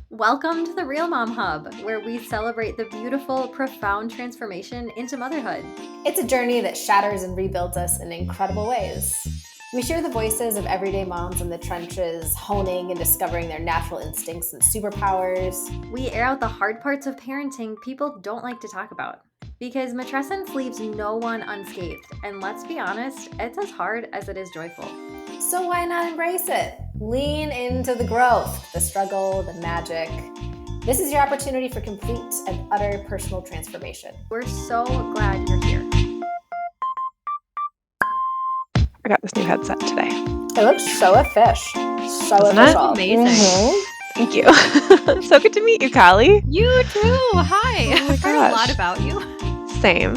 Welcome to the Real Mom Hub, where we celebrate the beautiful, profound transformation into motherhood. It's a journey that shatters and rebuilds us in incredible ways. We share the voices of everyday moms in the trenches, honing and discovering their natural instincts and superpowers. We air out the hard parts of parenting people don't like to talk about. Because matrescence leaves no one unscathed, and let's be honest, it's as hard as it is joyful. So why not embrace it? Lean into the growth, the struggle, the magic. This is your opportunity for complete and utter personal transformation. We're so glad you're here. I got this new headset today. It looks so official. So Isn't official. it? Amazing. Mm-hmm. Thank you. So good to meet you, Callie. You too. Hi. Oh my I've heard a lot gosh. about you. Same.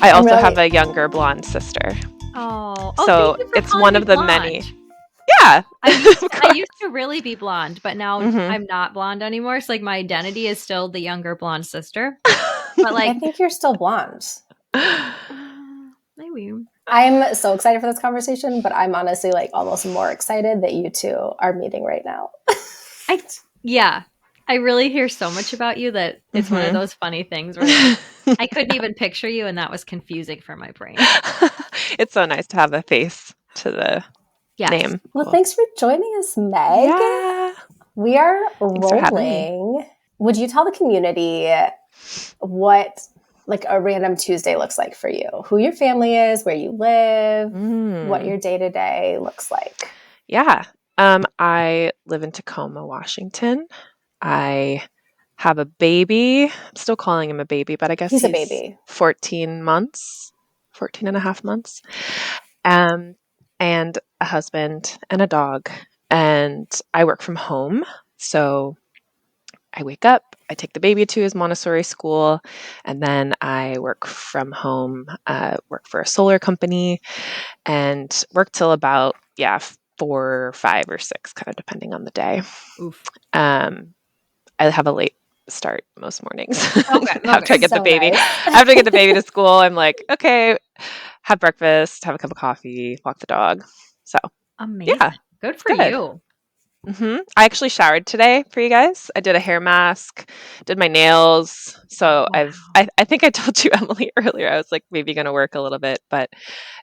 I also have a younger blonde sister. Oh, So thank you for it's calling one me of the blonde. many. Yeah. I used to really be blonde, but now Mhm. I'm not blonde anymore. So like my identity is still the younger blonde sister. But I like think you're still blonde. maybe. I'm so excited for this conversation, but I'm honestly like almost more excited that you two are meeting right now. I really hear so much about you that it's one of Mhm. those funny things where like, I couldn't even picture you, and that was confusing for my brain. It's so nice to have a face to the Yes. name. Well, thanks for joining us, Meg. Yeah. We are Thanks for having me. rolling. Would you tell the community what like a random Tuesday looks like for you? Who your family is, where you live, what your day-to-day looks like? Yeah. I live in Tacoma, Washington. I have a baby. I'm still calling him a baby, but I guess He's a baby. 14 and a half months. And a husband and a dog. And I work from home. So I wake up, I take the baby to his Montessori school, and then I work from home, work for a solar company, and work till about, 4, 5, or 6, kind of depending on the day. Oof. I have a late start most mornings. Okay. After I get the So baby. nice. After I get the baby to school, I'm like, okay, have breakfast, have a cup of coffee, walk the dog. So Amazing. yeah, Good for good. you. I actually showered today for you guys. I did a hair mask, did my nails. So Wow. I think I told you, Emily, earlier, I was like maybe going to work a little bit, but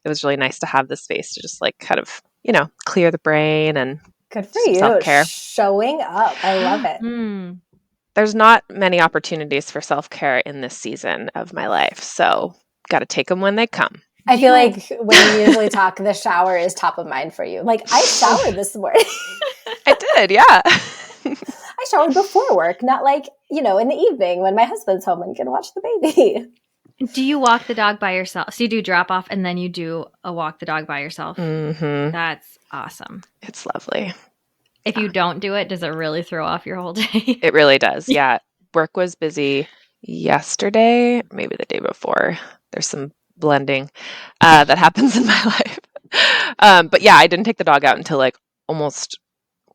it was really nice to have the space to just like kind of, clear the brain and Good for some you. self-care. Showing up. I love it. There's not many opportunities for self-care in this season of my life. So got to take them when they come. I feel like when we usually talk, the shower is top of mind for you. Like I showered this morning. I did, yeah. I showered before work, not like, in the evening when my husband's home and can watch the baby. Do you walk the dog by yourself? So you do drop off and then you do a walk the dog by yourself? Mm-hmm. That's awesome. It's lovely. If you don't do it, does it really throw off your whole day? It really does. Yeah. Work was busy yesterday, maybe the day before. There's some blending that happens in my life. But yeah, I didn't take the dog out until like almost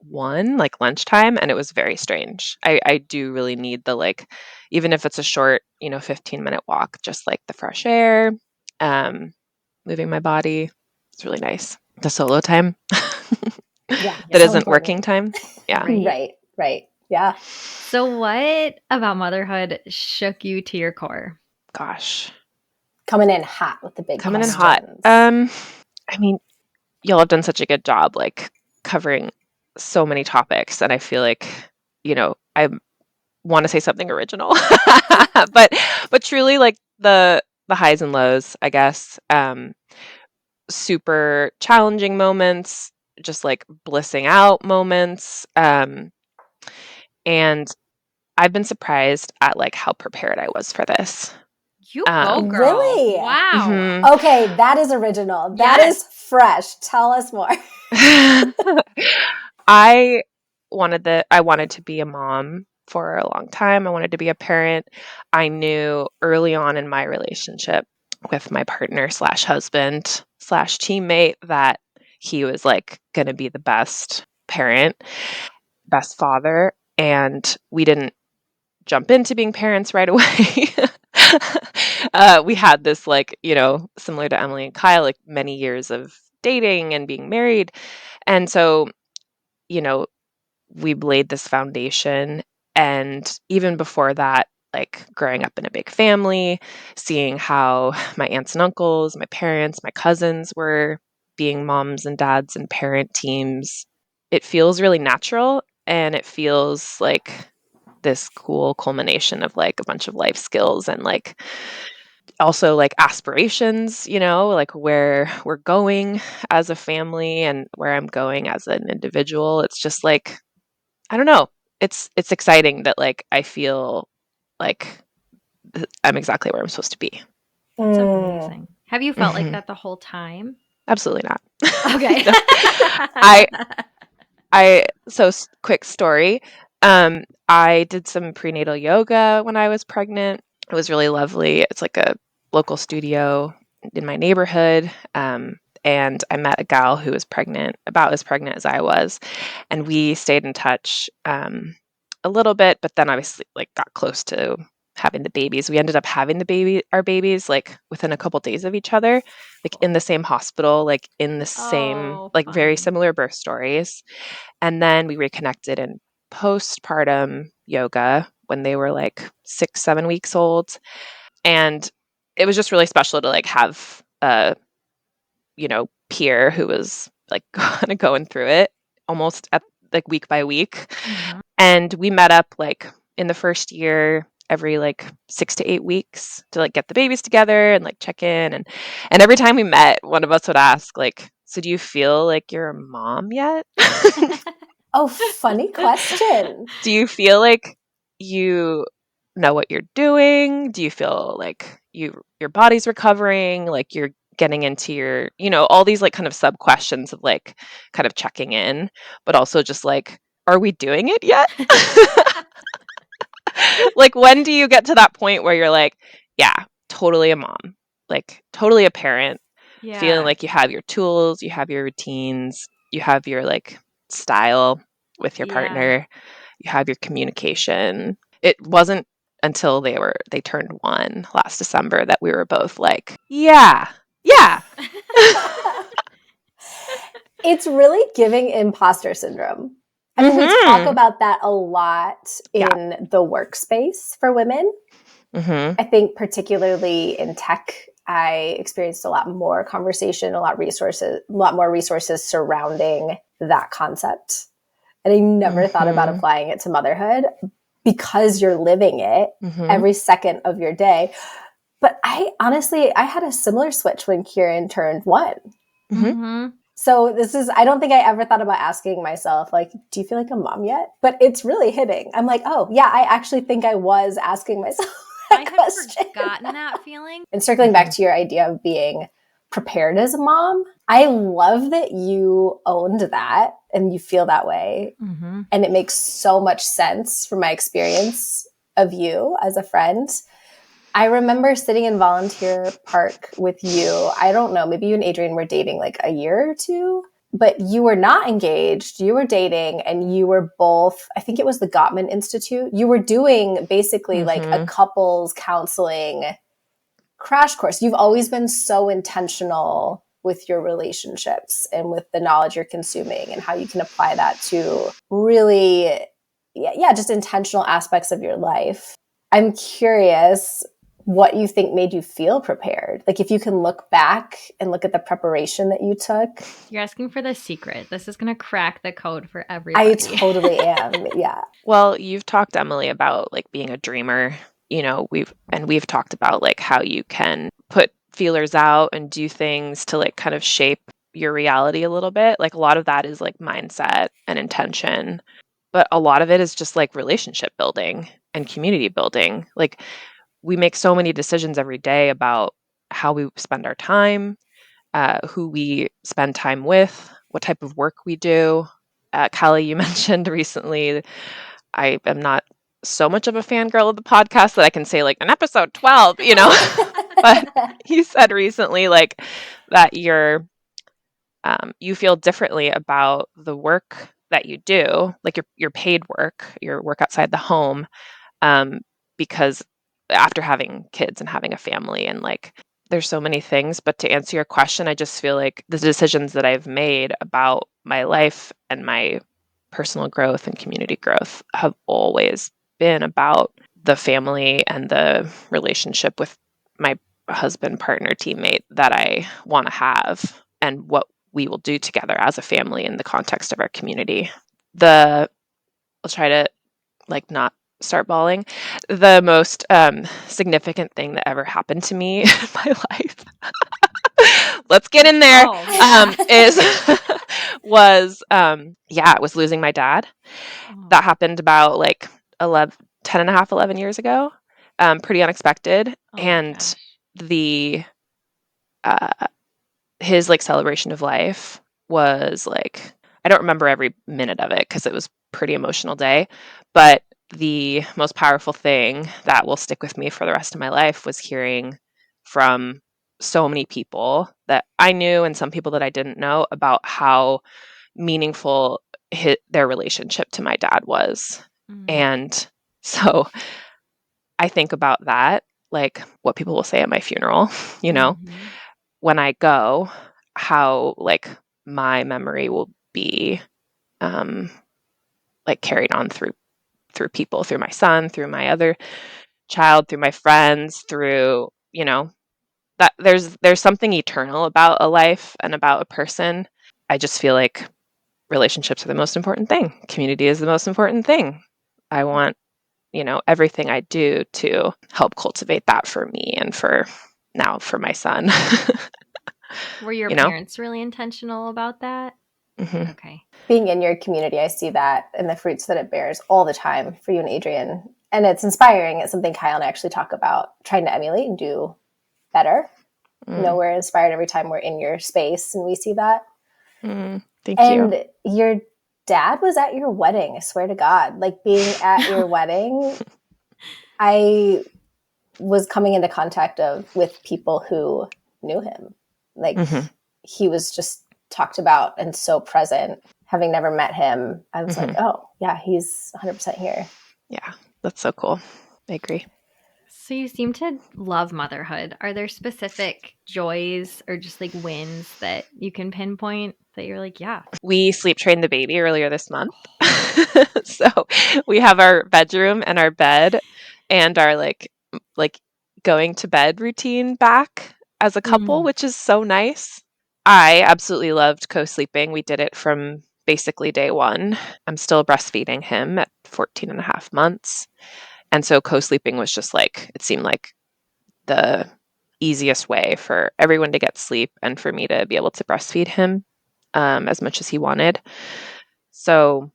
1, like lunchtime, and it was very strange. I do really need the like, even if it's a short, 15-minute walk, just like the fresh air, moving my body. It's really nice. The solo time. Yeah. That so isn't important. working time. Yeah. Right. Yeah. So what about motherhood shook you to your core? Gosh. Coming in hot with the big Coming in questions. hot. I mean, y'all have done such a good job, like covering so many topics, and I feel like, I want to say something original, but truly, like the highs and lows, I guess. Super challenging moments, just like blissing out moments, and I've been surprised at like how prepared I was for this. You go, girl. Really? Wow. Mhm. Okay, that is original. That is fresh. Tell us more. I wanted to be a mom for a long time. I wanted to be a parent. I knew early on in my relationship with my partner / husband / teammate that he was like going to be the best parent, best father, and we didn't jump into being parents right away. We had this like, similar to Emily and Kyle, like many years of dating and being married. And so, we laid this foundation And even before that, like growing up in a big family, seeing how my aunts and uncles, my parents, my cousins were being moms and dads and parent teams, it feels really natural, and it feels like this cool culmination of like a bunch of life skills and like also like aspirations, like where we're going as a family and where I'm going as an individual. It's just like, I don't know. It's exciting that like I feel like I'm exactly where I'm supposed to be. That's amazing. Have you felt like Mhm. that the whole time? Absolutely not. Okay. No. Quick story. I did some prenatal yoga when I was pregnant. It was really lovely. It's like a local studio in my neighborhood. And I met a gal who was pregnant, about as pregnant as I was, and we stayed in touch a little bit, but then obviously like got close to having the babies. We ended up having our babies like within a couple days of each other, like in the same hospital, like in the same, Oh, like very fun. similar birth stories. And then we reconnected in postpartum yoga when they were like 6, 7 weeks old. And it was just really special to like have a, peer who was like kind of going through it almost at like week by week. Mhm. And we met up like in the first year every like 6 to 8 weeks to like get the babies together and like check in. And every time we met, one of us would ask like, so do you feel like you're a mom yet? Oh, funny question. Do you feel like you know what you're doing? Do you feel like your body's recovering? Like you're getting into your, all these like kind of sub questions of like kind of checking in, but also just like, are we doing it yet? Like when do you get to that point where you're like, yeah, totally a mom, like totally a parent, feeling Yeah. like you have your tools, you have your routines, you have your like style with your Yeah. partner, you have your communication. It wasn't until they turned 1 last December that we were both like, yeah. It's really giving imposter syndrome. I mean, we talk about that a lot in the workspace for women. Mm-hmm. I think particularly in tech, I experienced a lot more conversation, a lot more resources surrounding that concept. And I never thought about applying it to motherhood because you're living it every second of your day. But I had a similar switch when Kieran turned 1. Mm-hmm. So I don't think I ever thought about asking myself, like, do you feel like a mom yet? But it's really hitting. I'm like, oh, yeah, I actually think I was asking myself that question. I had forgotten that feeling. And circling back to your idea of being prepared as a mom, I love that you owned that and you feel that way. Mm-hmm. And it makes so much sense from my experience of you as a friend. I remember sitting in Volunteer Park with you. I don't know, maybe you and Adrian were dating like a year or two, but you were not engaged. You were dating and you were both, I think it was the Gottman Institute. You were doing basically like a couples counseling crash course. You've always been so intentional with your relationships and with the knowledge you're consuming and how you can apply that to really, just intentional aspects of your life. I'm curious what you think made you feel prepared. Like if you can look back and look at the preparation that you took. You're asking for the secret. This is going to crack the code for everybody. I totally am. Yeah. Well, you've talked, Emily, about like being a dreamer. We've talked about like how you can put feelers out and do things to like kind of shape your reality a little bit. Like a lot of that is like mindset and intention, but a lot of it is just like relationship building and community building. Like we make so many decisions every day about how we spend our time, who we spend time with, what type of work we do. Callie, you mentioned recently, I am not so much of a fangirl of the podcast that I can say like an episode 12, but you said recently like that you feel differently about the work that you do, like your paid work, your work outside the home, because after having kids and having a family and like there's so many things. But to answer your question, I just feel like the decisions that I've made about my life and my personal growth and community growth have always been about the family and the relationship with my husband, partner, teammate that I want to have and what we will do together as a family in the context of our community. I'll try to like not start bawling. The most significant thing that ever happened to me in my life, let's get in there, it was losing my dad. That happened about like 10 and a half, 11 years ago. Pretty unexpected. And the his like celebration of life was like, I don't remember every minute of it because it was pretty emotional day, but the most powerful thing that will stick with me for the rest of my life was hearing from so many people that I knew and some people that I didn't know about how meaningful their relationship to my dad was. And so I think about that, like what people will say at my funeral, when I go, how like my memory will be like carried on through people, through my son, through my other child, through my friends, through, that there's something eternal about a life and about a person. I just feel like relationships are the most important thing. Community is the most important thing. I want, everything I do to help cultivate that for me and for my son. Were your parents really intentional about that? Mm-hmm. Okay. Being in your community, I see that and the fruits that it bears all the time for you and Adrian. And it's inspiring. It's something Kyle and I actually talk about, trying to emulate and do better. We're inspired every time we're in your space and we see that. Thank you. And your dad was at your wedding, I swear to God. Like being at your wedding, I was coming into contact with people who knew him. Like he was just talked about and so present. Having never met him, I was like, oh, yeah, he's 100% here. Yeah, that's so cool. I agree. So you seem to love motherhood. Are there specific joys or just like wins that you can pinpoint that you're like, yeah? We sleep trained the baby earlier this month. So we have our bedroom and our bed and our like going to bed routine back as a couple, which is so nice. I absolutely loved co-sleeping. We did it from basically day one. I'm still breastfeeding him at 14 and a half months. And so co-sleeping was just like, it seemed like the easiest way for everyone to get sleep and for me to be able to breastfeed him as much as he wanted. So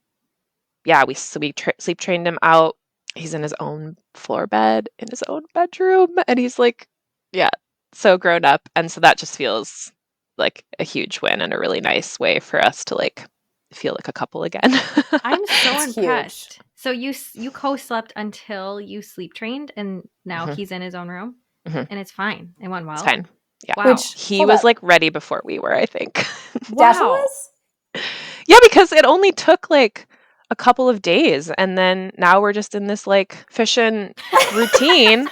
yeah, we sleep trained him out. He's in his own floor bed in his own bedroom, and he's like, yeah, so grown up. And so that just feels like a huge win and a really nice way for us to like feel like a couple again. I'm so It's impressed. huge. So you co-slept until you sleep trained, and now he's in his own room, and it's fine. It went well. It's fine. Yeah. Wow. He was like ready before we were, I think. Dasha was? Yeah, because it only took like a couple of days, and then now we're just in this like efficient routine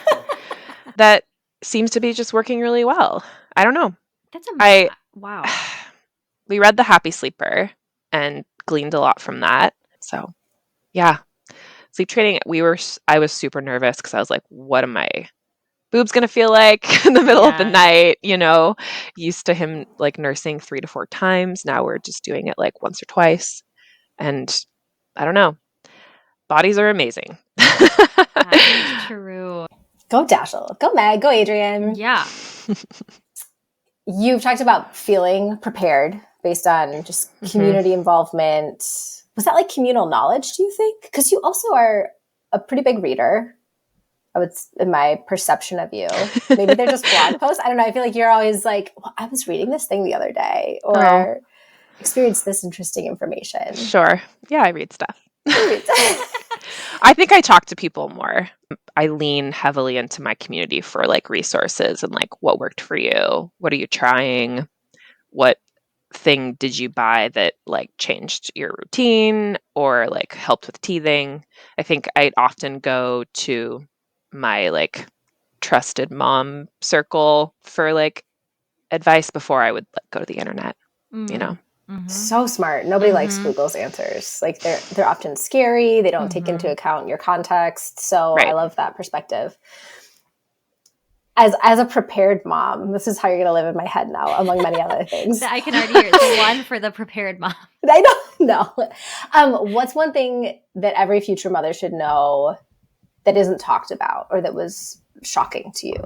that seems to be just working really well. I don't know. That's wow. We read The Happy Sleeper and gleaned a lot from that. So, yeah. Sleep training, I was super nervous because I was like, what am my boobs going to feel like in the middle of the night? Used to him like nursing 3 to 4 times. Now we're just doing it like once or twice. And I don't know. Bodies are amazing. That is true. Go Dashel. Go Meg. Go Adrian. Yeah. You've talked about feeling prepared based on just community involvement. Was that like communal knowledge, do you think? Because you also are a pretty big reader. In my perception of you. Maybe they're just blog posts. I don't know. I feel like you're always like, well, I was reading this thing the other day or experienced this interesting information. Sure. Yeah, I read stuff. I think I talk to people more. I lean heavily into my community for like resources and like what worked for you. What are you trying? What thing did you buy that like changed your routine or like helped with teething? I think I'd often go to my like trusted mom circle for like advice before I would like, go to the internet, So smart. Nobody likes Google's answers. Like they're often scary. They don't take into account your context. So I Right. love that perspective. As a prepared mom, this is how you're going to live in my head now, among many other things. I can already hear the one for the prepared mom. I don't know. What's one thing that every future mother should know that isn't talked about or that was shocking to you?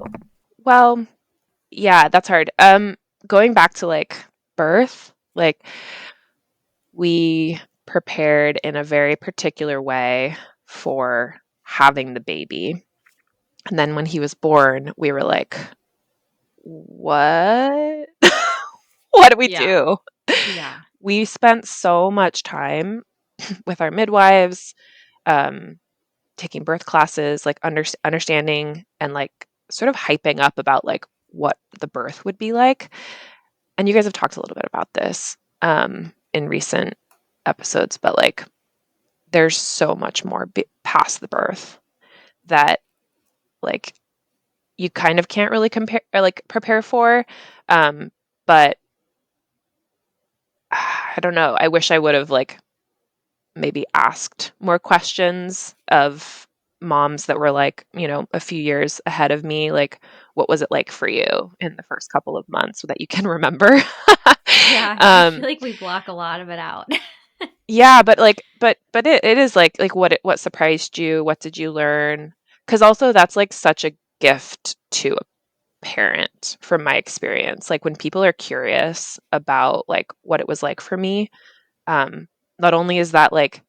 Well, yeah, that's hard. Going back to like birth, like we prepared in a very particular way for having the baby. And then when he was born, we were like, what? What do we do? Yeah. We spent so much time with our midwives, um, taking birth classes, like understanding and like sort of hyping up about like what the birth would be like. And you guys have talked a little bit about this in recent episodes, but like there's so much more past the birth that like you kind of can't really compare or like prepare for. But I don't know. I wish I would have like maybe asked more questions of moms that were like, you know, a few years ahead of me, like what was it like for you in the first couple of months so that you can remember. Yeah. I feel like we block a lot of it out. Yeah, but like but it is like what surprised you? What did you learn? Because also that's like such a gift to a parent from my experience. Like when people are curious about like what it was like for me, um, not only is that like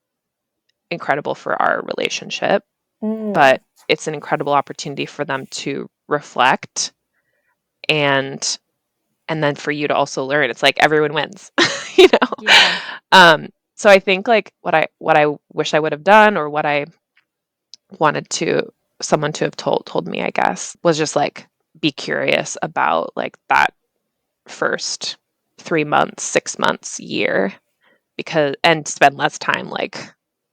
incredible for our relationship, Mm. but it's an incredible opportunity for them to reflect and then for you to also learn. It's like everyone wins, you know. Yeah. So I think like what I wish I would have done or what I wanted to someone to have told me, I guess, was just like be curious about like that first 3 months, 6 months, year, because and spend less time like,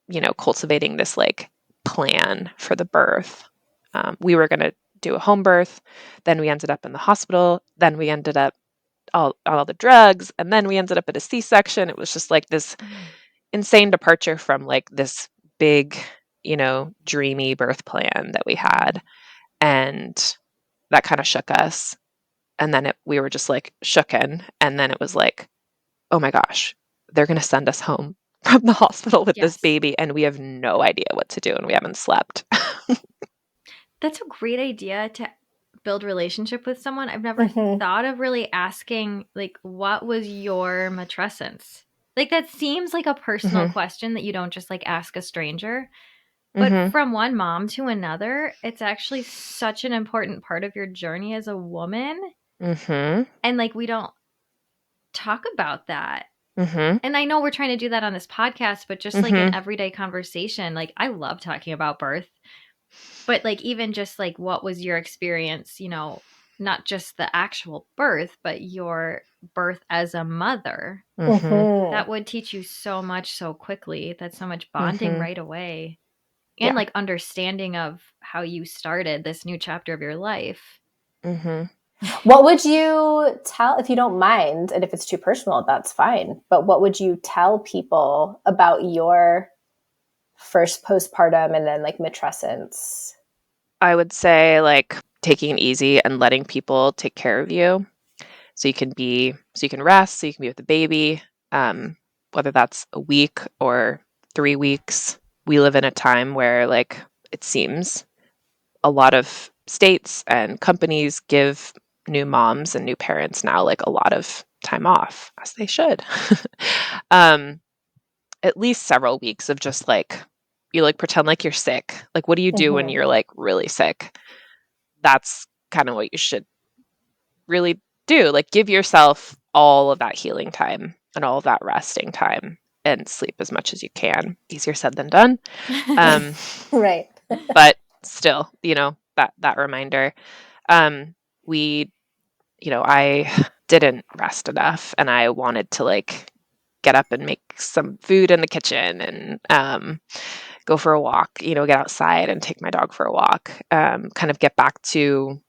you know, cultivating this like plan for the birth. We were going to do a home birth, then we ended up in the hospital, then we ended up all the drugs, and then we ended up at a C-section. It was just like this insane departure from like this big, you know, dreamy birth plan that we had, and that kind of shook us. And then we were just like shooken, and then it was like, oh my gosh, they're going to send us home from the hospital with this Yes. baby, and we have no idea what to do, and we haven't slept. That's a great idea to build relationship with someone. I've never thought of really asking, like, what was your matrescence? Like, that seems like a personal question that you don't just like ask a stranger. But from one mom to another, it's actually such an important part of your journey as a woman. And like, we don't talk about that. And I know we're trying to do that on this podcast, but just like in everyday conversation, like I love talking about birth. But like even just like what was your experience, you know, not just the actual birth, but your birth as a mother. That would teach you so much so quickly. That's so much bonding right away. And Yeah. like understanding of how you started this new chapter of your life. What would you tell, if you don't mind, and if it's too personal, that's fine, but what would you tell people about your first postpartum and then like matrescence? I would say like taking it easy and letting people take care of you so you can rest, so you can be with the baby, whether that's a week or 3 weeks. We live in a time where like it seems a lot of states and companies give new moms and new parents now like a lot of time off, as they should. um, at least several weeks of just like you like pretend like you're sick. Like what do you do when you're like really sick? That's kind of what you should really do. Like give yourself all of that healing time and all of that resting time and sleep as much as you can. Easier said than done. Right. But still, you know, that reminder. We, you know, I didn't rest enough and I wanted to like get up and make some food in the kitchen and go for a walk, you know, get outside and take my dog for a walk, kind of get back to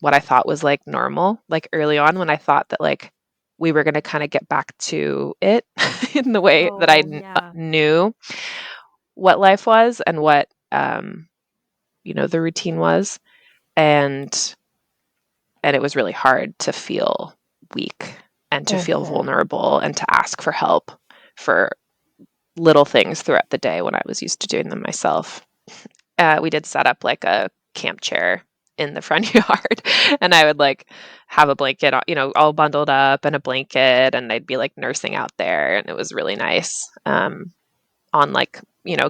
what I thought was like normal, like early on when I thought that like we were going to kind of get back to it in the way that I knew what life was and what, the routine was. And it was really hard to feel weak and to feel vulnerable and to ask for help for little things throughout the day when I was used to doing them myself. We did set up like a camp chair in the front yard, and I would like have a blanket, all bundled up and a blanket, and I'd be like nursing out there, and it was really nice on like,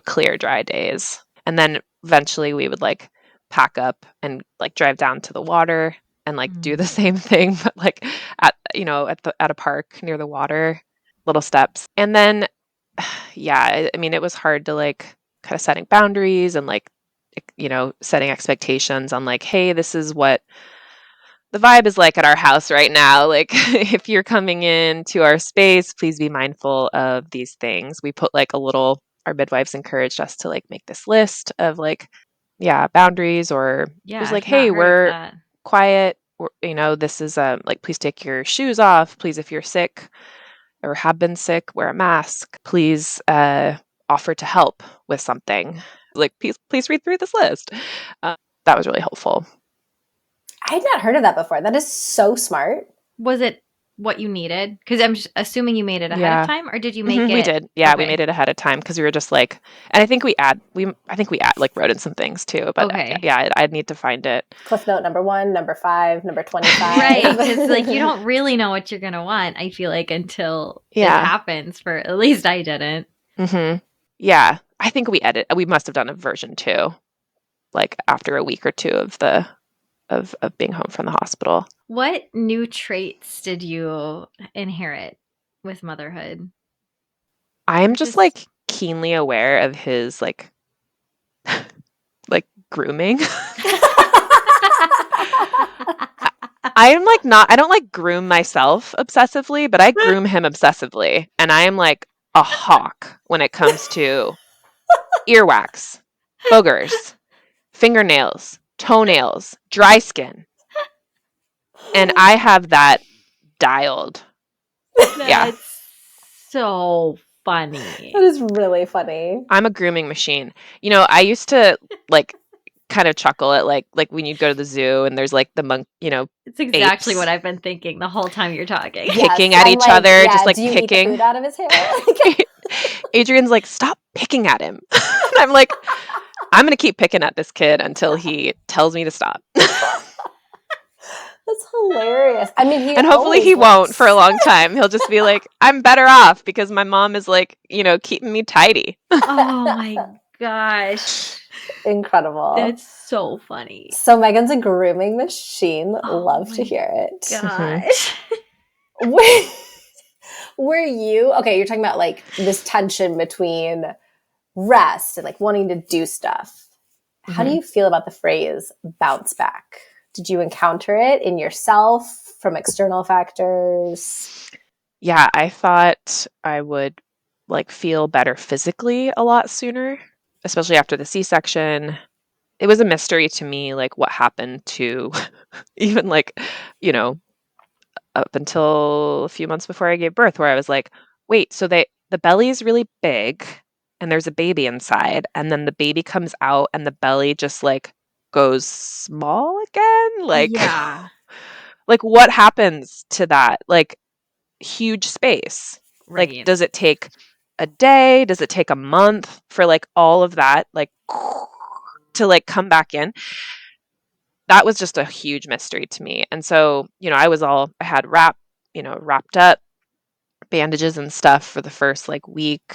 clear, dry days. And then eventually we would like pack up and like drive down to the water and like do the same thing, but like at a park near the water, little steps. And then, yeah, I mean, it was hard to like kind of setting boundaries and like, setting expectations on like, hey, this is what the vibe is like at our house right now. Like, if you're coming into our space, please be mindful of these things. We put like our midwives encouraged us to like make this list of like, boundaries, or just like, hey, we're quiet. This is like, please take your shoes off. Please, if you're sick or have been sick, wear a mask. Please offer to help with something. Like, please read through this list. That was really helpful. I had not heard of that before. That is so smart. Was it what you needed? Because I'm assuming you made it ahead of time, or did you make it? We did. Yeah, okay. We made it ahead of time because we were just like, and I think we like wrote in some things too. But I'd need to find it. Cliff note number 1, number 5, number 25. Right, because like you don't really know what you're gonna want. I feel like until it happens. For at least I didn't. Mm-hmm. Yeah, I think we must have done a version 2, like after a week or 2 of being home from the hospital. What new traits did you inherit with motherhood? I'm just like keenly aware of his like grooming. I'm like I don't like groom myself obsessively, but I groom him obsessively. And I am like a hawk when it comes to earwax, boogers, fingernails, toenails, dry skin. And I have that dialed. That's so funny. That is really funny. I'm a grooming machine. I used to like kind of chuckle at like when you go to the zoo and there's like the monk, it's exactly what I've been thinking the whole time you're talking. Picking at each other, just like do you picking. Eat the food out of his hair? Adrian's like, stop picking at him. And I'm like, I'm gonna keep picking at this kid until he tells me to stop. That's hilarious. I mean, and hopefully he won't for a long time. He'll just be like, I'm better off because my mom is like, keeping me tidy. Oh my gosh. Incredible. That's so funny. So Meaghan's a grooming machine. Love to hear it. Gosh. Were you, okay, you're talking about like this tension between rest and like wanting to do stuff. How do you feel about the phrase bounce back? Did you encounter it in yourself from external factors? Yeah, I thought I would like feel better physically a lot sooner, especially after the C-section. It was a mystery to me, like what happened to even like, up until a few months before I gave birth, where I was like, wait, so the belly is really big and there's a baby inside, and then the baby comes out and the belly just like goes small again? Like, like what happens to that? Like huge space. Right. Like, does it take a day? Does it take a month for like all of that like to like come back in? That was just a huge mystery to me. And so, I had wrapped up bandages and stuff for the first like week.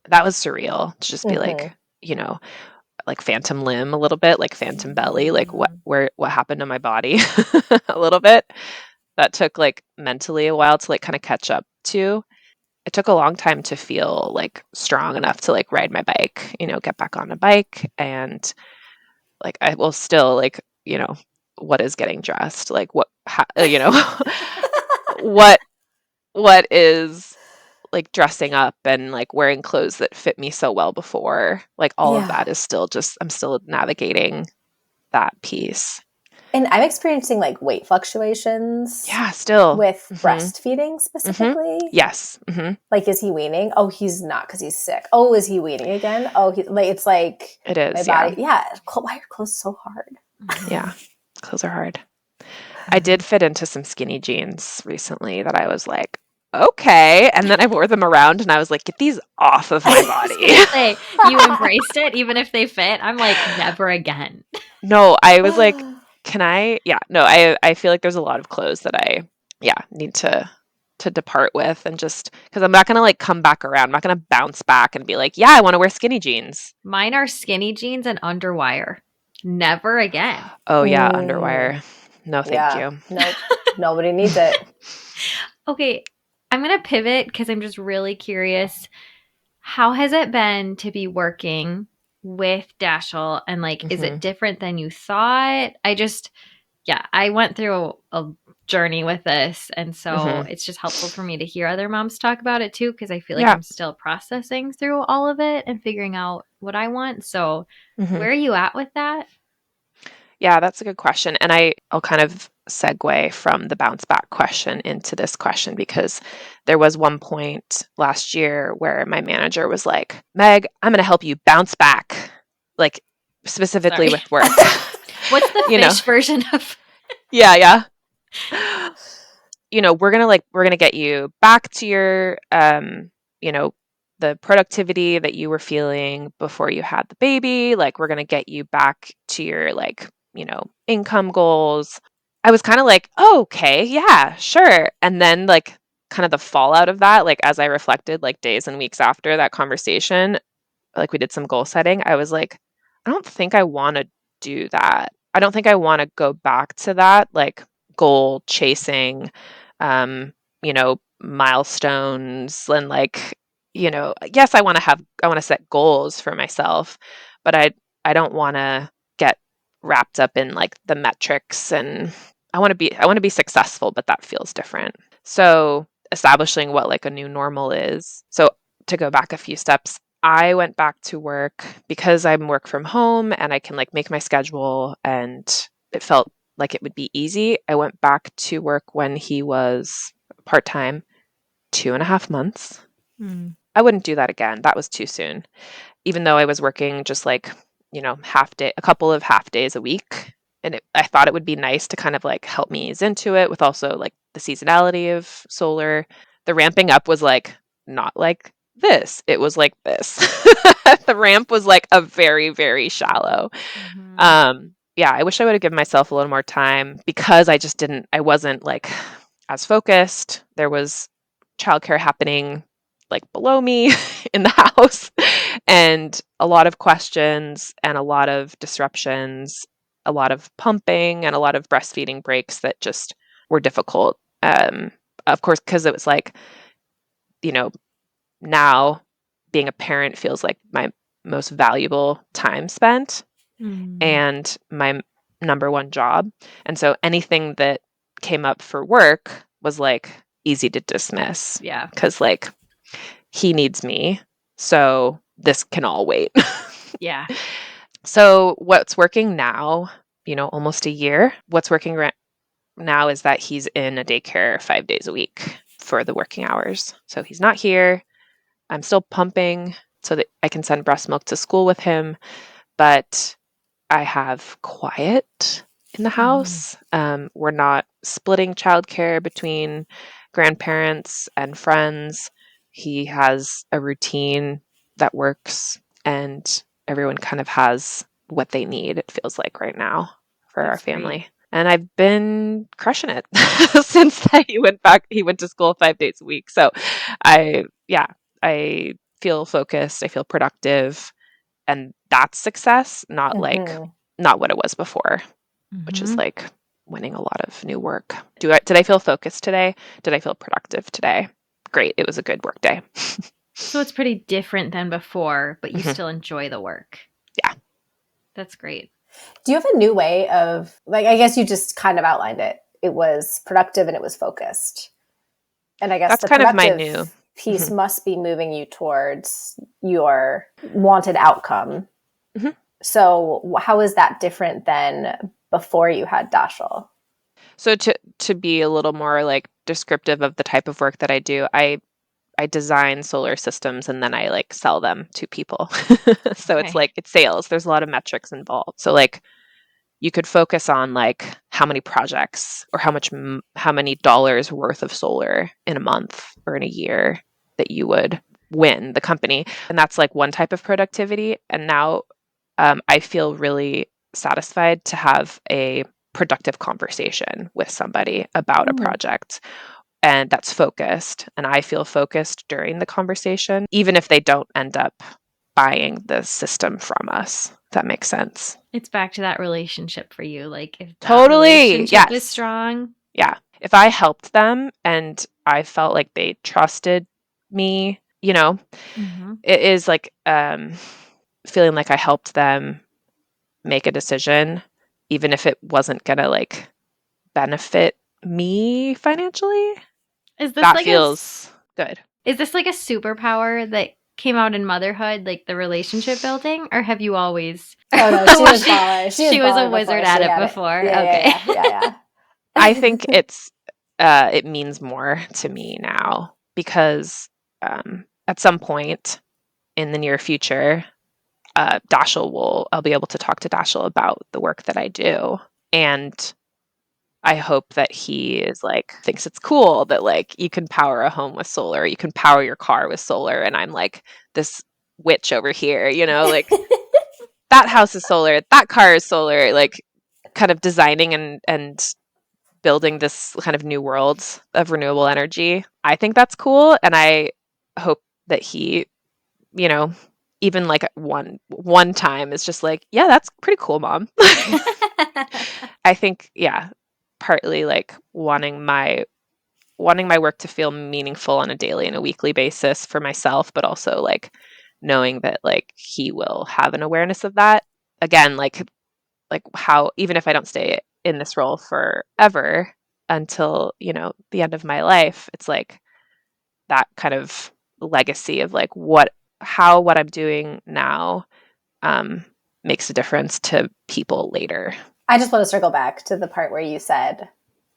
That was surreal to just be like, like phantom limb a little bit, like phantom belly, like what happened to my body a little bit. That took like mentally a while to like kind of catch up to. It took a long time to feel like strong enough to like ride my bike, get back on a bike. And like, I will still like, what is getting dressed? Like what what is like dressing up and like wearing clothes that fit me so well before, like all of that is still just, I'm still navigating that piece. And I'm experiencing like weight fluctuations. Yeah, still. With breastfeeding specifically. Yes. Like, is he weaning? Oh, he's not because he's sick. Oh, is he weaning again? Oh, it's like it is. My body. Yeah. Why are clothes so hard? Yeah. Clothes are hard. I did fit into some skinny jeans recently that I was like, okay. And then I wore them around and I was like, get these off of my body. Say, you embraced it even if they fit. I'm like, never again. No, I was like, can I? Yeah, no, I feel like there's a lot of clothes that I need to depart with, and just because I'm not gonna like come back around. I'm not gonna bounce back and be like, yeah, I want to wear skinny jeans. Mine are skinny jeans and underwire. Never again. Oh yeah, underwire. No, thank you. Nope. Nobody needs it. Okay, I'm gonna pivot because I'm just really curious. How has it been to be working with Dashel, and like, is it different than you thought? I went through a journey with this, and so it's just helpful for me to hear other moms talk about it too, because I feel like I'm still processing through all of it and figuring out what I want. So where are you at with that? Yeah, that's a good question. And I'll kind of segue from the bounce back question into this question, because there was one point last year where my manager was like, Meg, I'm going to help you bounce back, like specifically with work. What's the fish version of? Yeah. We're going to get you back to your, the productivity that you were feeling before you had the baby. Like, we're going to get you back to your, like, income goals. I was kind of like, oh, okay, yeah, sure. And then like kind of the fallout of that, like as I reflected, like days and weeks after that conversation, like we did some goal setting, I was like, I don't think I want to do that. I don't think I want to go back to that, like goal chasing, milestones and like, yes, I want to set goals for myself, but I don't want to get wrapped up in like the metrics, and I want to be successful, but that feels different. So establishing what like a new normal is. So to go back a few steps, I went back to work because I'm work from home and I can like make my schedule, and it felt like it would be easy. I went back to work when he was part-time, 2.5 months. I wouldn't do that again. That was too soon. Even though I was working just like, a couple of half days a week. And I thought it would be nice to kind of like help me ease into it with also like the seasonality of solar. The ramping up was like not like this. It was like this. The ramp was like a very, very shallow. I wish I would have given myself a little more time, because I wasn't like as focused. There was childcare happening like below me in the house, and a lot of questions and a lot of disruptions, a lot of pumping and a lot of breastfeeding breaks that just were difficult. Of course, because it was like, now being a parent feels like my most valuable time spent and my number one job. And so anything that came up for work was like easy to dismiss. Yeah. Because like he needs me. So this can all wait. Yeah. So what's working now, almost a year, what's working right now is that he's in a daycare 5 days a week for the working hours. So he's not here. I'm still pumping so that I can send breast milk to school with him, but I have quiet in the house. We're not splitting childcare between grandparents and friends. He has a routine that works, and everyone kind of has what they need, it feels like right now for our family. Great. And I've been crushing it since he went to school 5 days a week. So I feel focused, I feel productive, and that's success, not not what it was before, which is like winning a lot of new work. Did I feel focused today? Did I feel productive today? Great. It was a good work day. So it's pretty different than before, but you still enjoy the work. Yeah. That's great. Do you have a new way of, like, I guess you just kind of outlined it. It was productive and it was focused. And I guess that's the kind of my productive new piece must be moving you towards your wanted outcome. So how is that different than before you had Dashel? So to be a little more like descriptive of the type of work that I do, I design solar systems and then I like sell them to people. So it's Okay. like it's sales. There's a lot of metrics involved. So like you could focus on like how many projects or how many dollars worth of solar in a month or in a year that you would win the company, and that's like one type of productivity. And now I feel really satisfied to have a productive conversation with somebody about a project, and that's focused, and I feel focused during the conversation even if they don't end up buying the system from us, if that makes sense. It's back to that relationship for you. Like if that Totally. relationship is Yes. strong. Yeah. If I helped them and I felt like they trusted me, Mm-hmm. it is like feeling like I helped them make a decision, even if it wasn't gonna like benefit me financially. Is this That like feels good. is this like a superpower that came out in motherhood, like the relationship building, or have you always Oh no, she was was baller. She was she was a baller wizard before at she it had it. before? Yeah, Okay. yeah, yeah, yeah, I yeah. think it means more to me now because at some point in the near future, I'll be able to talk to Dashel about the work that I do. And I hope that he is like, thinks it's cool that like you can power a home with solar, you can power your car with solar. And I'm like this witch over here, like that house is solar, that car is solar, like kind of designing and building this kind of new world of renewable energy. I think that's cool. And I hope that he, you know, even like one time is just like, yeah, that's pretty cool, mom. I think, yeah, partly like wanting my work to feel meaningful on a daily and a weekly basis for myself, but also like knowing that like he will have an awareness of that. Again, like how even if I don't stay in this role forever until, the end of my life, it's like that kind of legacy of like what I'm doing now um, makes a difference to people later. I just want to circle back to the part where you said,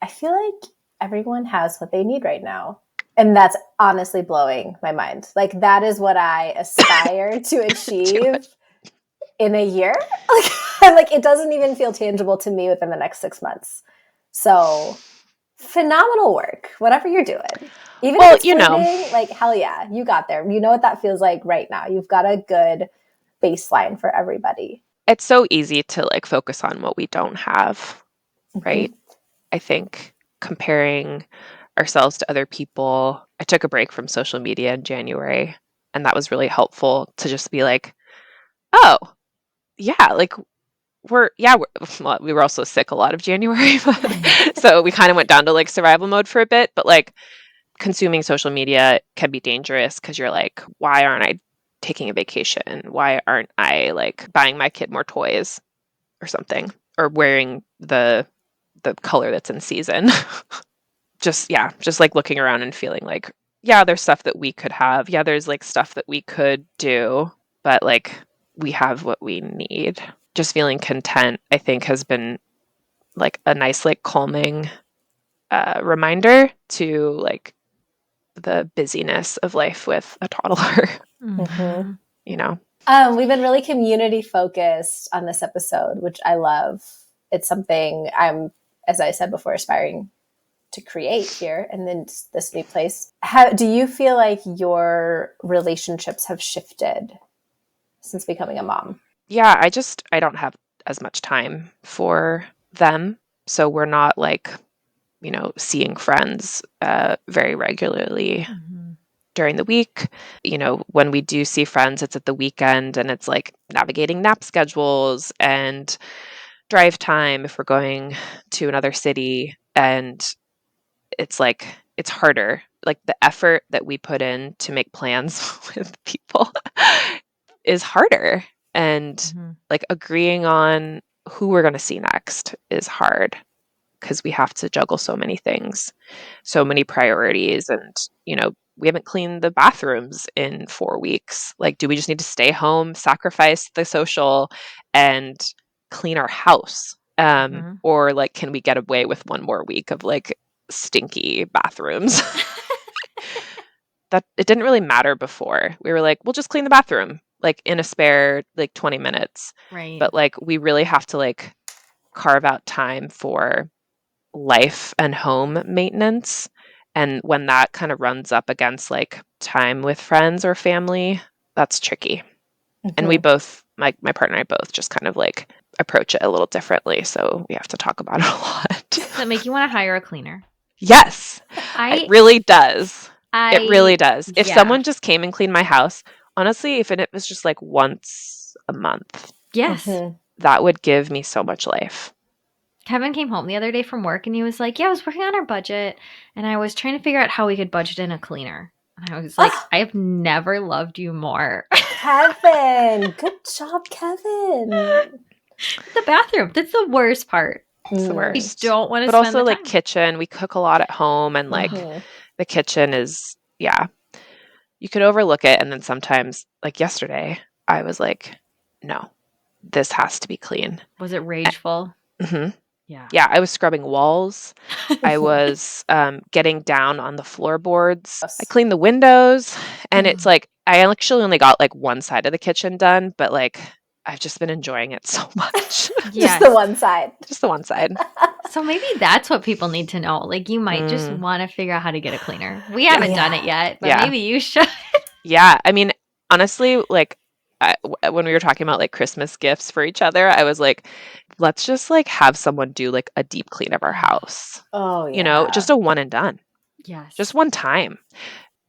I feel like everyone has what they need right now. And that's honestly blowing my mind. Like, that is what I aspire to achieve in a year. Like, it doesn't even feel tangible to me within the next 6 months. So, phenomenal work, whatever you're doing. Even Well, if it's fleeting, like, hell yeah, you got there. You know what that feels like right now. You've got a good baseline for everybody. it's so easy to like focus on what we don't have, right? Mm-hmm. I think comparing ourselves to other people. I took a break from social media in January, and that was really helpful to just be like, oh, yeah, like well, we were also sick a lot of January, so we kind of went down to like survival mode for a bit, but like consuming social media can be dangerous because you're like, why aren't I taking a vacation? Why aren't I like buying my kid more toys or something, or wearing the color that's in season? just like looking around and feeling like, yeah, there's stuff that we could have. Yeah, there's like stuff that we could do, but like we have what we need. Just feeling content, I think, has been like a nice, like calming reminder to like the busyness of life with a toddler. Mm-hmm. you know? We've been really community focused on this episode, which I love. It's something I'm, as I said before, aspiring to create here and then this new place. How do you feel like your relationships have shifted since becoming a mom? Yeah, I don't have as much time for them. So we're not like, seeing friends very regularly Mm-hmm. during the week. When we do see friends, it's at the weekend, and it's like navigating nap schedules and drive time if we're going to another city. And it's like, it's harder. Like the effort that we put in to make plans with people is harder. And Mm-hmm. like agreeing on who we're going to see next is hard because we have to juggle so many things, so many priorities. And, we haven't cleaned the bathrooms in 4 weeks. Like, do we just need to stay home, sacrifice the social, and clean our house? Or like, can we get away with one more week of like stinky bathrooms? That it didn't really matter before. We were like, we'll just clean the bathroom like in a spare like 20 minutes. Right. But like we really have to like carve out time for life and home maintenance. And when that kind of runs up against like time with friends or family, that's tricky. And we both, my partner and I both just kind of like approach it a little differently. So we have to talk about it a lot. Does that make you want to hire a cleaner? Yes, it really does. It really does. If someone just came and cleaned my house, honestly, if it was just like once a month, yes, that would give me so much life. Kevin came home the other day from work and he was like, yeah, I was working on our budget and I was trying to figure out how we could budget in a cleaner. And I was like, I have never loved you more. Kevin, good job, Kevin. The bathroom, that's the worst part. It's the worst. You don't want to but spend also the like time. kitchen, we cook a lot at home, and like the kitchen is, you could overlook it, and then sometimes like yesterday I was like, no, this has to be clean. Was it rageful? Yeah, I was scrubbing walls. I was getting down on the floorboards. I cleaned the windows, and it's like I actually only got like one side of the kitchen done, but like I've just been enjoying it so much. Just the one side. Just the one side. So maybe that's what people need to know. Like you might just want to figure out how to get a cleaner. We haven't done it yet, but maybe you should. Yeah, I mean, honestly, like when we were talking about like Christmas gifts for each other, I was like, let's just like have someone do like a deep clean of our house. Oh, yeah. You know, just a one and done. Yes. Just one time.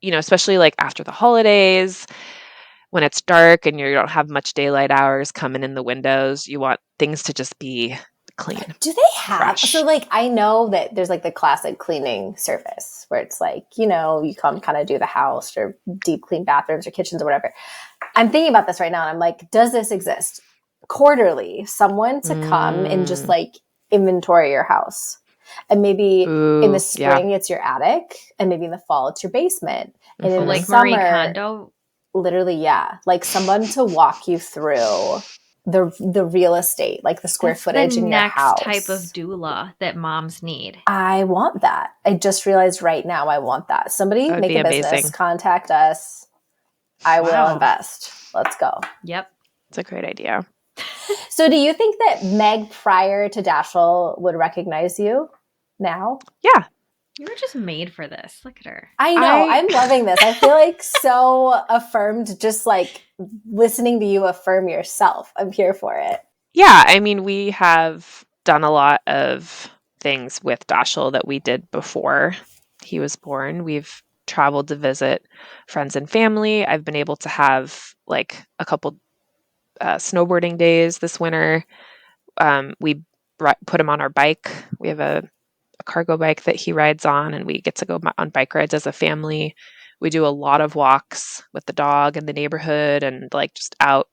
You know, especially like after the holidays, when it's dark and you don't have much daylight hours coming in the windows, you want things to just be clean. Do they have fresh. So like I know that there's like the classic cleaning service where it's like, you know, you come kind of do the house or deep clean bathrooms or kitchens or whatever. I'm thinking about this right now and I'm like, does this exist? Quarterly, someone to come and just like inventory your house. And maybe in the spring it's your attic, and maybe in the fall it's your basement. And in like the summer, Marie Kondo. Literally, like someone to walk you through the real estate, like the square footage in your house. The next type of doula that moms need. I want that. I just realized right now I want that. Somebody make a business, contact us. I will invest. Let's go. Yep. It's a great idea. So do you think that Meg prior to Dashiell would recognize you now? Yeah. You were just made for this. Look at her. I know. I'm loving this. I feel like so affirmed, just like listening to you affirm yourself. I'm here for it. Yeah. I mean, we have done a lot of things with Dashiell that we did before he was born. We've traveled to visit friends and family. I've been able to have like a couple snowboarding days this winter. We put him on our bike. We have a cargo bike that he rides on, and we get to go on bike rides as a family. We do a lot of walks with the dog in the neighborhood and like just out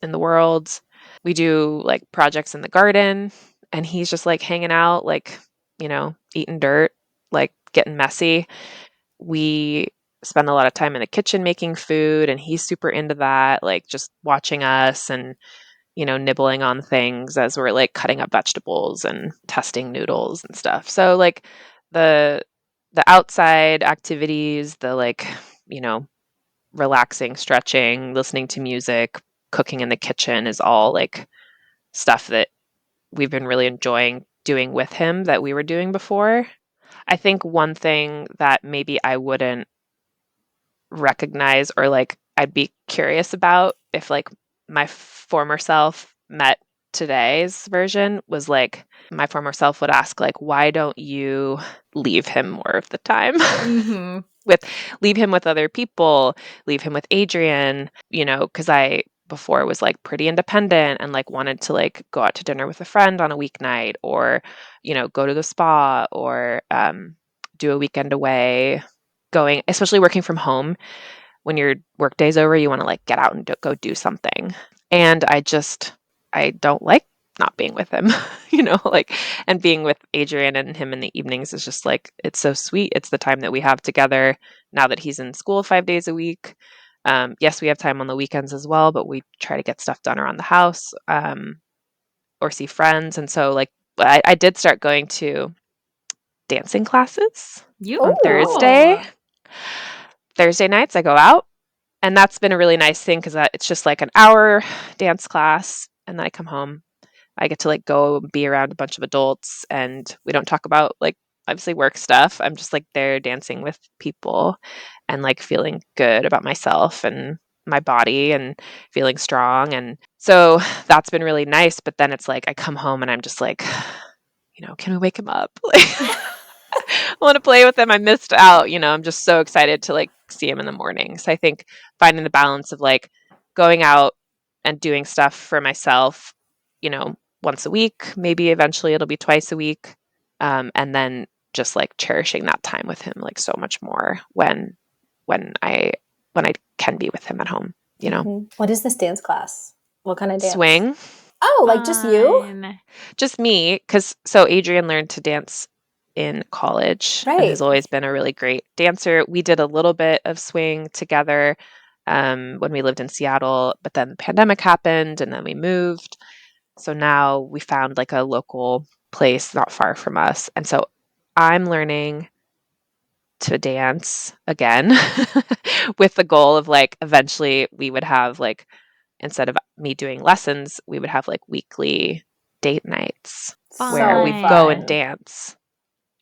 in the world. We do like projects in the garden, and he's just like hanging out, like, you know, eating dirt, like getting messy. We spend a lot of time in the kitchen making food, and he's super into that, like just watching us and, you know, nibbling on things as we're like cutting up vegetables and testing noodles and stuff. So like the outside activities, the like, you know, relaxing, stretching, listening to music, cooking in the kitchen is all like stuff that we've been really enjoying doing with him that we were doing before. I think one thing that maybe I wouldn't recognize, or like I'd be curious about if like my former self met today's version, was like my former self would ask like, why don't you leave him more of the time? Leave him with other people, leave him with Adrian, you know, because I before was like pretty independent and like wanted to like go out to dinner with a friend on a weeknight, or, you know, go to the spa, or do a weekend away. Going, especially working from home, when your work day's over, you want to like get out and go do something. And I don't like not being with him, you know, like, and being with Adrian and him in the evenings is just like, it's so sweet. It's the time that we have together now that he's in school 5 days a week. Yes, we have time on the weekends as well, but we try to get stuff done around the house. or see friends. And so like I did start going to dancing classes on Ooh. Thursday nights. I go out, and that's been a really nice thing because it's just like an hour dance class, and then I come home. I get to like go and be around a bunch of adults, and we don't talk about like obviously work stuff. I'm just like there dancing with people and like feeling good about myself and my body and feeling strong. And so that's been really nice. But then it's like I come home and I'm just like, can we wake him up? Like, I want to play with him. I missed out. I'm just so excited to like see him in the morning. So I think finding the balance of like going out and doing stuff for myself, once a week, maybe eventually it'll be twice a week. And then just like cherishing that time with him like so much more when I can be with him at home, What is this dance class? What kind of dance? Swing. Oh, like just you? Just me, because so Adrian learned to dance in college and has Right. always been a really great dancer. We did a little bit of swing together when we lived in Seattle, but then the pandemic happened and then we moved. So now we found like a local place not far from us. And so I'm learning to dance again with the goal of like eventually we would have like, instead of me doing lessons, we would have like weekly date nights where So we'd go and fun. dance.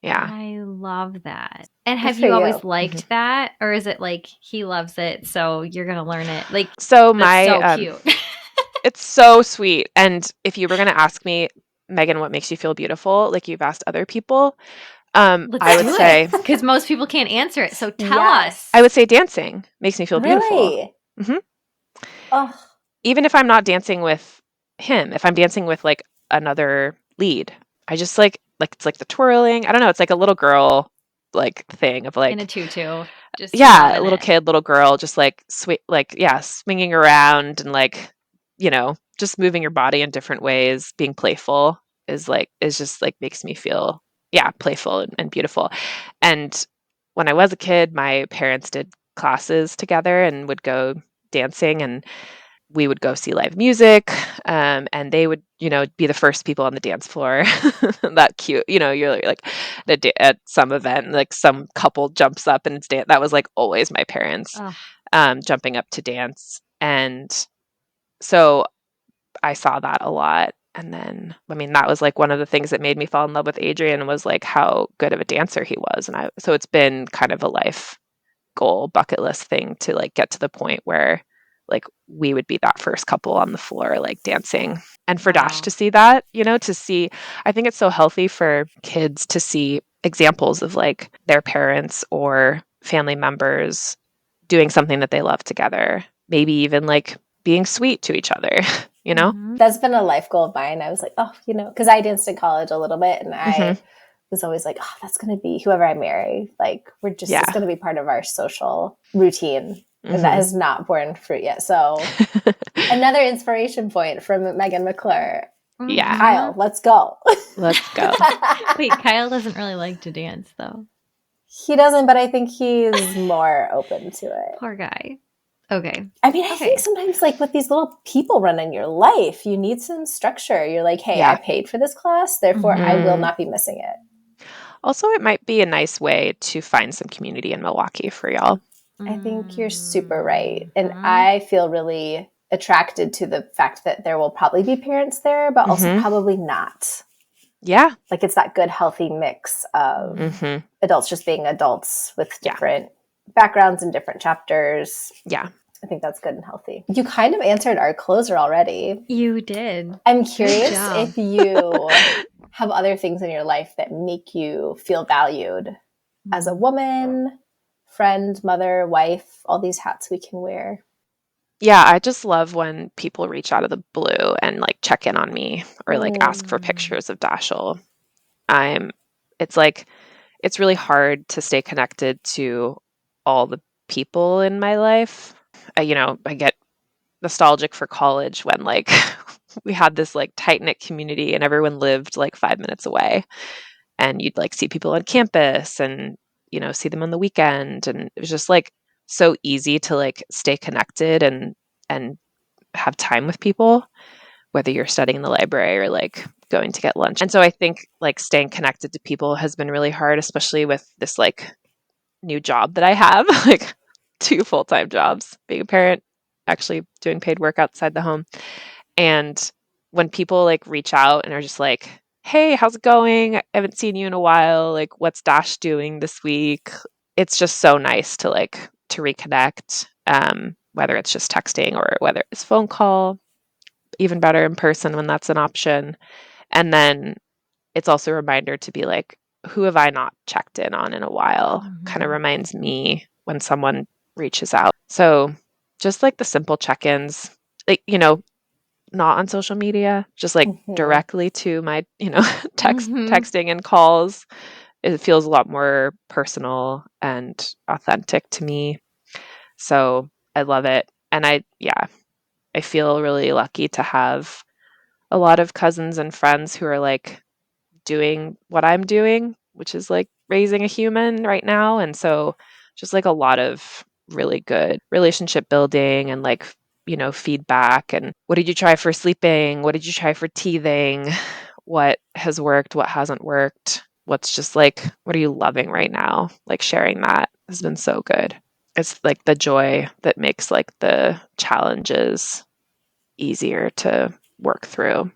Yeah. I love that. And Good have for you always you. liked that? Or is it like he loves it, so you're going to learn it? Like, So that's so cute. it's so sweet. And if you were going to ask me, Meaghan, what makes you feel beautiful? Like you've asked other people, Let's I would do say, it. Because most people can't answer it. So tell Yes. us. I would say dancing makes me feel beautiful. Really? hmm Oh, Even if I'm not dancing with him, if I'm dancing with like another lead, I just like it's like the twirling. I don't know. It's like a little girl like thing of In a like, tutu. Just yeah, a loving little it. kid, little girl, just like like yeah, swinging around and like just moving your body in different ways, being playful is just like makes me feel playful and beautiful. And when I was a kid, my parents did classes together and would go dancing, and we would go see live music, and they would be the first people on the dance floor. That cute, you're like at some event, like some couple jumps up and that was like always my parents Oh, jumping up to dance. And so I saw that a lot. And then that was like one of the things that made me fall in love with Adrian, was like how good of a dancer he was. And so it's been kind of a life goal, bucket list thing to like get to the point where like we would be that first couple on the floor like dancing. And for Dash wow. to see that, to see, I think it's so healthy for kids to see examples of like their parents or family members doing something that they love together, maybe even like being sweet to each other. Mm-hmm. that's been a life goal of mine. I was like, oh, because I danced in college a little bit, and Mm-hmm. I was always like, oh, that's going to be whoever I marry. Like, it's Yeah. going to be part of our social routine. Mm-hmm. And that has not borne fruit yet. So another inspiration point from Meaghan McClure. Yeah. Kyle, let's go. Let's go. Wait, Kyle doesn't really like to dance, though. He doesn't, but I think he's more open to it. Poor guy. Okay. I mean, I think sometimes, like with these little people running your life, you need some structure. You're like, hey, Yeah. I paid for this class, therefore I will not be missing it. Also, it might be a nice way to find some community in Milwaukee for y'all. I think you're super right. And I feel really attracted to the fact that there will probably be parents there, but also probably not. Yeah. Like it's that good, healthy mix of adults just being adults with different backgrounds and different chapters. Yeah. I think that's good and healthy. You kind of answered our closer already. You did. I'm curious if you have other things in your life that make you feel valued as a woman, friend, mother, wife, all these hats we can wear. Yeah, I just love when people reach out of the blue and like check in on me or like ask for pictures of Dashel. It's like, it's really hard to stay connected to all the people in my life. I get nostalgic for college when like we had this like tight knit community and everyone lived like 5 minutes away, and you'd like see people on campus and see them on the weekend, and it was just like so easy to like stay connected and have time with people. whether you're studying in the library or like going to get lunch. And so I think like staying connected to people has been really hard, especially with this like new job that I have, like 2 full-time jobs, being a parent, actually doing paid work outside the home. And when people like reach out and are just like, hey, how's it going? I haven't seen you in a while. Like, what's Dash doing this week? It's just so nice to like to reconnect, whether it's just texting or whether it's phone call, even better in person when that's an option. And then it's also a reminder to be like, who have I not checked in on in a while? Kind of reminds me when someone reaches out. So just like the simple check-ins, like, not on social media, just like directly to my, texting and calls. It feels a lot more personal and authentic to me. So I love it. And I feel really lucky to have a lot of cousins and friends who are like doing what I'm doing, which is like raising a human right now. And so just like a lot of really good relationship building and like, feedback. And what did you try for sleeping? What did you try for teething? What has worked? What hasn't worked? What's just like, what are you loving right now? Like sharing that has been so good. It's like the joy that makes like the challenges easier to work through,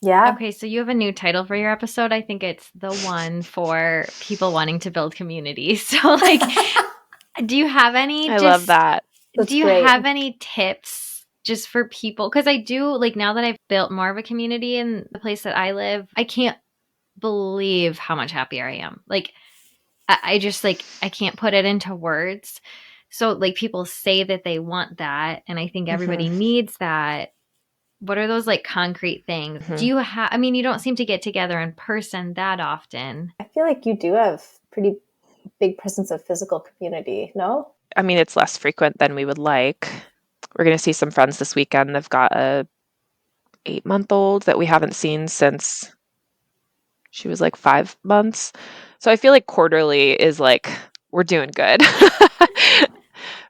Yeah. Okay, so you have a new title for your episode. I think it's the one for people wanting to build community. So like do you have any I love that. That's do you great. have any tips just for people? Because I do, like, now that I've built more of a community in the place that I live, I can't believe how much happier I am. Like, I just, like, I can't put it into words. So, like, people say that they want that, and I think everybody needs that. What are those, like, concrete things? Do you have, I mean, you don't seem to get together in person that often. I feel like you do have pretty big presence of physical community, no? I mean, it's less frequent than we would like. We're going to see some friends this weekend. They've got a 8-month-old that we haven't seen since she was like 5 months. So I feel like quarterly is like, we're doing good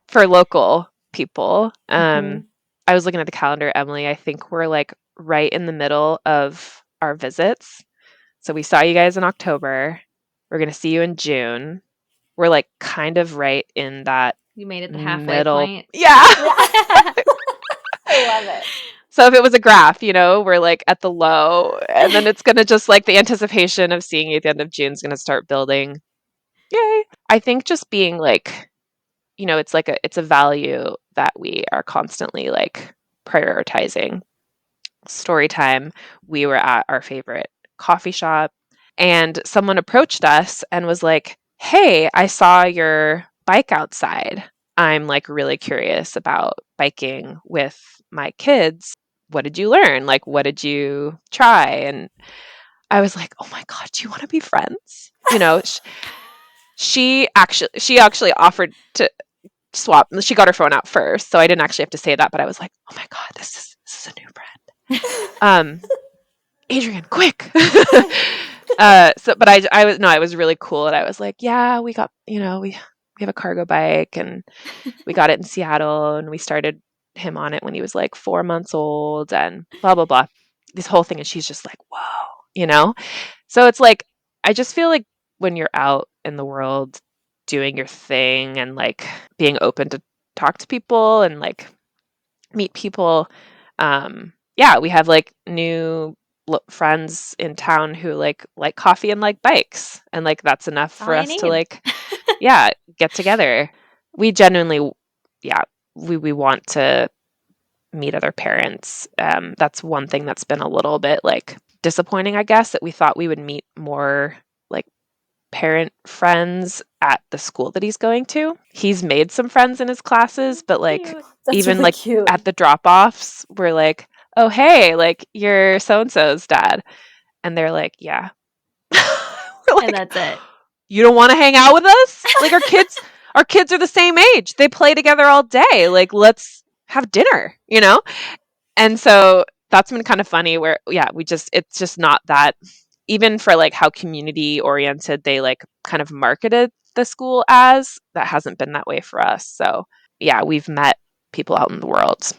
for local people. I was looking at the calendar, Emily. I think we're like right in the middle of our visits. So we saw you guys in October. We're going to see you in June. We're like kind of right in that You made it the halfway middle. point. Yeah. I love it. So if it was a graph, we're like at the low, and then it's going to just like the anticipation of seeing you at the end of June is going to start building. Yay. I think just being like, it's a value that we are constantly like prioritizing. Story time. We were at our favorite coffee shop and someone approached us and was like, hey, I saw your bike outside. I'm like really curious about biking with my kids. What did you learn? Like, what did you try? And I was like, oh my God, do you want to be friends? She actually offered to swap. She got her phone out first, so I didn't actually have to say that, but I was like, oh my God, this is a new friend. Adrian, quick. But I was really cool. And I was like, yeah, we got, we have a cargo bike and we got it in Seattle and we started him on it when he was like 4 months old and blah, blah, blah. This whole thing. And she's just like, whoa. So it's like, I just feel like when you're out in the world doing your thing and like being open to talk to people and like meet people, we have like new friends in town who like coffee and like bikes, and like that's enough That's for all you us to need. like get together. We genuinely we want to meet other parents. That's one thing that's been a little bit like disappointing, I guess, that we thought we would meet more like parent friends at the school that he's going to. He's made some friends in his classes, but like Cute. That's even really like cute. at the drop-offs, we're like, oh hey, like you're so-and-so's dad. And they're like, yeah. We're like, And that's it. you don't want to hang out with us? Like our kids are the same age. They play together all day. Like let's have dinner, And so that's been kind of funny where it's just not that, even for like how community oriented they like kind of marketed the school as, that hasn't been that way for us. So yeah, we've met people out in the world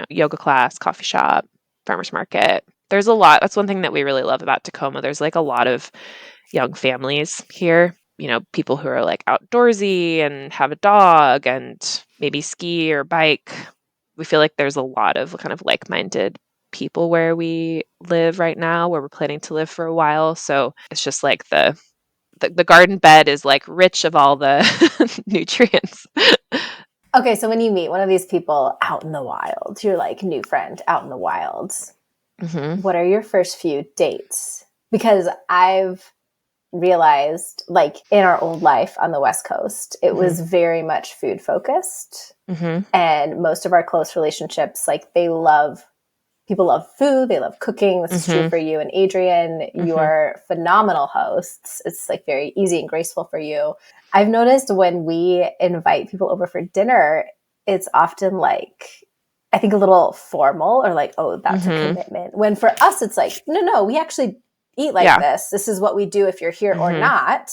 yoga class, coffee shop, farmer's market. There's a lot. That's one thing that we really love about Tacoma. There's like a lot of young families here, people who are like outdoorsy and have a dog and maybe ski or bike. We feel like there's a lot of kind of like-minded people where we live right now, where we're planning to live for a while. So it's just like the garden bed is like rich of all the nutrients. Okay, so when you meet one of these people out in the wild, your like new friend out in the wild, what are your first few dates? Because I've realized, like in our old life on the West Coast, it was very much food focused. And most of our close relationships, like people love food, they love cooking. This is true for you and Adrian. You're phenomenal hosts. It's like very easy and graceful for you. I've noticed when we invite people over for dinner, it's often like, I think a little formal or like, oh, that's a commitment. When for us, it's like, no, we actually eat like this. This is what we do if you're here or not.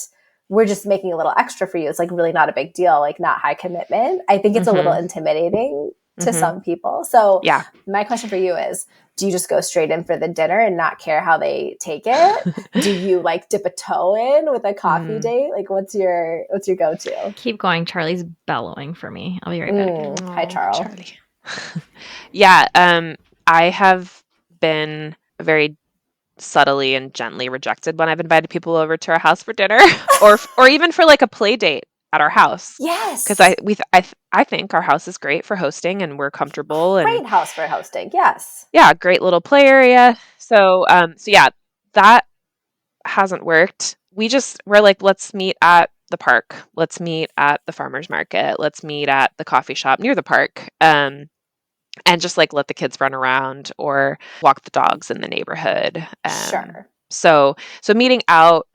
We're just making a little extra for you. It's like really not a big deal, like not high commitment. I think it's a little intimidating to some people. So my question for you is, do you just go straight in for the dinner and not care how they take it? Do you like dip a toe in with a coffee date? Like what's your go-to? Keep going. Charlie's bellowing for me. I'll be right back. Hi, Charlie. I have been very subtly and gently rejected when I've invited people over to our house for dinner or even for like a play date at our house. Yes. Because I think our house is great for hosting and we're comfortable. Great house for hosting. Yes. Yeah. Great little play area. So yeah, that hasn't worked. We're like, let's meet at the park. Let's meet at the farmer's market. Let's meet at the coffee shop near the park. And just like let the kids run around or walk the dogs in the neighborhood. Sure. So meeting out,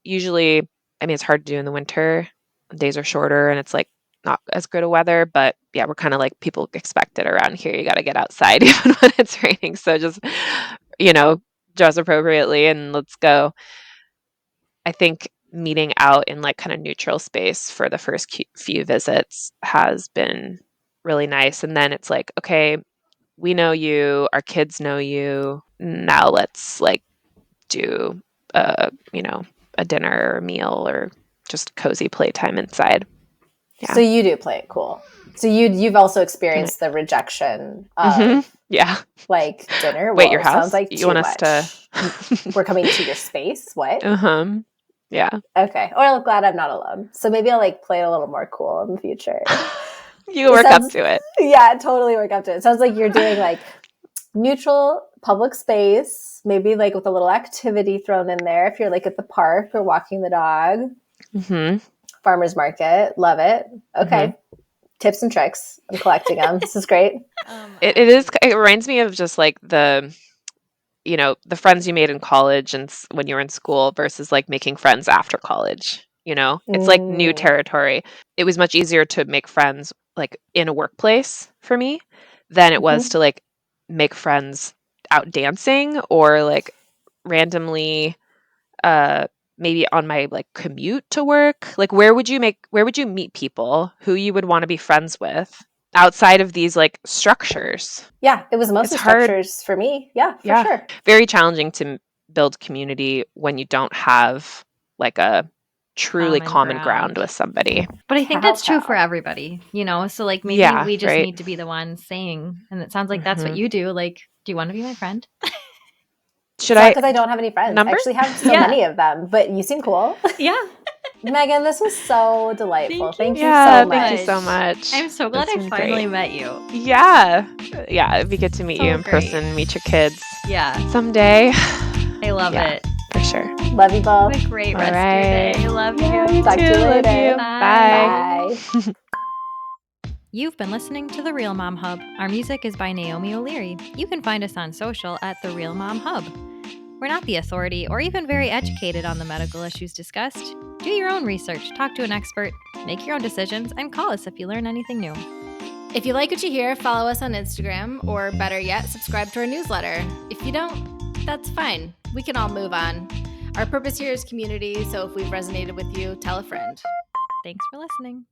usually, I mean, it's hard to do in the winter. Days are shorter and it's like not as good a weather, but yeah, we're kind of like people expect it around here. You got to get outside even when it's raining. So just, dress appropriately and let's go. I think meeting out in like kind of neutral space for the first few visits has been really nice. And then it's like, okay, we know you, our kids know you. Now let's like do a dinner or a meal or just cozy playtime inside. Yeah. So you do play it cool. So you've also experienced the rejection of like dinner. Wait, your house? Sounds like you want us to we're coming to your space. What? Yeah. Okay. Well, I'm glad I'm not alone. So maybe I'll like play it a little more cool in the future. You work up to it. Yeah, totally work up to it. It sounds like you're doing like neutral public space, maybe like with a little activity thrown in there if you're like at the park or walking the dog. Farmer's market. Love it. Okay. Tips and tricks. I'm collecting them. This is great. It reminds me of just like the friends you made in college and when you were in school versus like making friends after college. It's like new territory. It was much easier to make friends like in a workplace for me than it was to like make friends out dancing or like randomly maybe on my like commute to work. Like where would you meet people who you would want to be friends with outside of these like structures? Yeah, it was mostly structures for me. Yeah, for sure. Very challenging to build community when you don't have like a truly common ground with somebody. But I think that's true for everybody, so like maybe we just need to be the ones saying, and it sounds like that's what you do. Like, do you want to be my friend? Should I? Because I don't have any friends. I actually have so many of them, but you seem cool. Yeah. Meaghan, this was so delightful. Thank you so much. Thank you so much. I'm so glad I finally met you. Yeah. Yeah, it'd be good to meet you in person, meet your kids. Yeah. Someday. I love it. For sure. Love you both. Have a great rest of your day. Love you. Talk to you later. Bye. Bye. You've been listening to The Real Mom Hub. Our music is by Naomi O'Leary. You can find us on social at The Real Mom Hub. We're not the authority or even very educated on the medical issues discussed. Do your own research, talk to an expert, make your own decisions, and call us if you learn anything new. If you like what you hear, follow us on Instagram, or better yet, subscribe to our newsletter. If you don't, that's fine. We can all move on. Our purpose here is community, so if we've resonated with you, tell a friend. Thanks for listening.